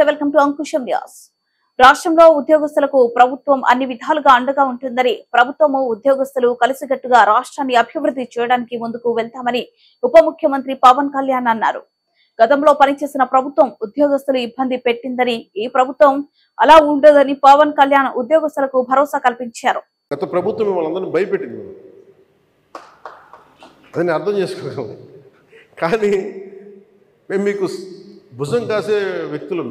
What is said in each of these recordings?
నమస్తే, welcome to Ankusam news. రాష్ట్రంలో ఉద్యోగస్తులకు ప్రభుత్వం అన్ని విధాలుగా అండగా ఉంటుందని, ప్రభుత్వము ఉద్యోగస్తులు కలిసికట్టుగా రాష్ట్రాన్ని అభివృద్ధి చేయడానికి ముందుకు వెళ్తామని ఉప ముఖ్యమంత్రి పవన్ కళ్యాణ్ అన్నారు. గతంలో పనిచేసిన ప్రభుత్వం ఉద్యోగస్తులు ఇబ్బంది పెట్టిందని, ఈ ప్రభుత్వం అలా ఉండదని పవన్ కళ్యాణ్ ఉద్యోగస్తులకు భరోసా కల్పించారు. గత ప్రభుత్వం వాళ్ళందరినీ భయపెట్టింది, అదని అర్థం చేసుకోగలం. కానీ మేము మీకు భుజం కాసే వ్యక్తులు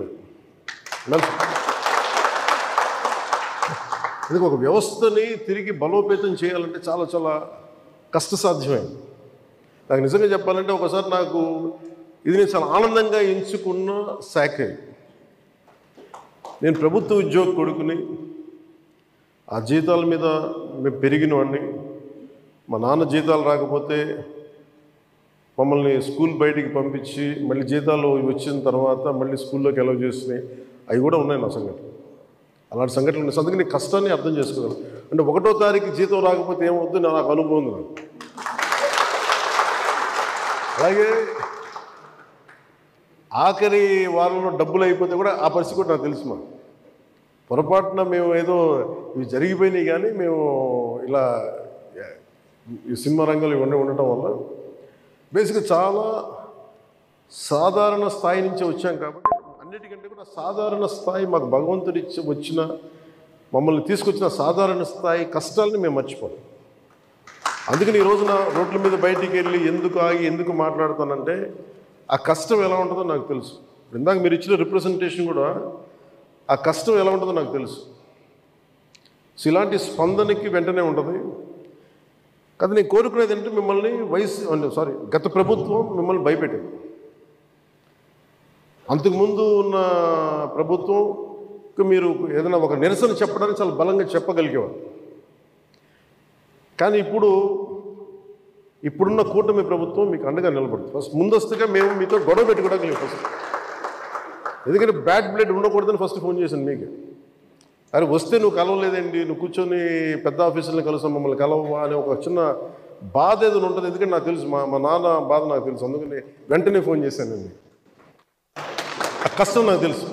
ఇది ఒక వ్యవస్థని తిరిగి బలోపేతం చేయాలంటే చాలా చాలా కష్టసాధ్యమైంది. నాకు నిజంగా చెప్పాలంటే ఒకసారి నాకు ఇది నేను చాలా ఆనందంగా ఎంచుకున్న శాఖ. నేను ప్రభుత్వ ఉద్యోగ కొడుకుని, ఆ జీతాల మీద మేము పెరిగిన వాడిని. మా నాన్న జీతాలు రాకపోతే మమ్మల్ని స్కూల్ బయటికి పంపించి మళ్ళీ జీతాలు వచ్చిన తర్వాత మళ్ళీ స్కూల్లోకి అలౌ చేసినాయి. అవి కూడా ఉన్నాయి నా సంఘటన. అలాంటి సంఘటనలు ఉన్నాయి. అందుకని కష్టాన్ని అర్థం చేసుకోగలను. అంటే 1వ తారీఖు జీతం రాకపోతే ఏమవుతుంది నాకు అనుభవం ఉంది. అలాగే ఆఖరి వారంలో డబ్బులు అయిపోతే కూడా ఆ పరిస్థితి కూడా నాకు తెలుసు. పొరపాటున మేము ఏదో ఇవి జరిగిపోయినాయి, కానీ మేము ఇలా ఈ సినిమా రంగంలో ఇవన్నీ ఉండటం వల్ల బేసిక్గా చాలా సాధారణ స్థాయి నుంచి వచ్చాం. కాబట్టి అన్నిటికంటే కూడా సాధారణ స్థాయి మాకు భగవంతుడి వచ్చిన మమ్మల్ని తీసుకొచ్చిన సాధారణ స్థాయి కష్టాలని మేము మర్చిపోం. అందుకని ఈ రోజున రోడ్ల మీద బయటికి వెళ్ళి ఎందుకు ఆగి ఎందుకు మాట్లాడుతానంటే ఆ కష్టం ఎలా ఉంటుందో నాకు తెలుసు. ఇందాక మీరు ఇచ్చిన రిప్రజెంటేషన్ కూడా ఆ కష్టం ఎలా ఉంటుందో నాకు తెలుసు. సో ఇలాంటి స్పందనకి వెంటనే ఉంటుంది కదా. నేను కోరుకునేది ఏంటంటే మిమ్మల్ని గత ప్రభుత్వం మిమ్మల్ని భయపెట్టింది. అంతకుముందు ఉన్న ప్రభుత్వంకి మీరు ఏదైనా ఒక నిరసన చెప్పడానికి చాలా బలంగా చెప్పగలిగేవారు. కానీ ఇప్పుడున్న కూటమి ప్రభుత్వం మీకు అండగా నిలబడుతుంది. ఫస్ట్ ముందస్తుగా మేము మీతో గొడవ పెట్టుకోవడానికి లేదు ఫస్ట్. ఎందుకంటే బ్యాడ్ బ్లడ్ ఉండకూడదని ఫస్ట్ ఫోన్ చేశాను మీకు. అరే వస్తే నువ్వు కలవలేదండి, నువ్వు కూర్చొని పెద్ద ఆఫీసులను కలుస్తాం, మమ్మల్ని కలవవా అనే ఒక చిన్న బాధ ఏదైనా ఉంటుంది. ఎందుకంటే నాకు తెలుసు, మా నాన్న బాధ నాకు తెలుసు. అందుకని వెంటనే ఫోన్ చేశాను. ఆ కష్టం నాకు తెలుసు.